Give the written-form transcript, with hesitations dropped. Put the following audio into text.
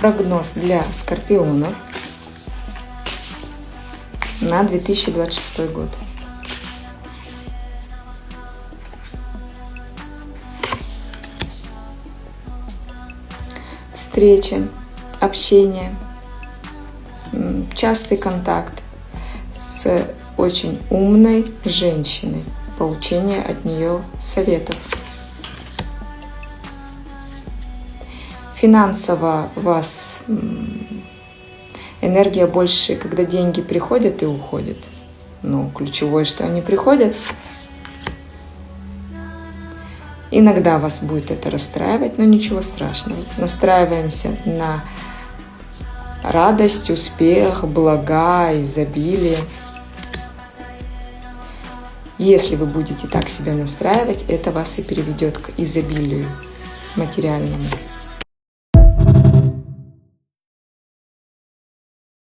Прогноз для скорпионов на 2026 год. Встречи, общение, частый контакт с очень умной женщиной, получение от нее советов. Финансово у вас энергия больше, когда деньги приходят и уходят. Но ключевое, что они приходят. Иногда вас будет это расстраивать, но ничего страшного. Настраиваемся на радость, успех, блага, изобилие. Если вы будете так себя настраивать, это вас и приведет к изобилию материальному.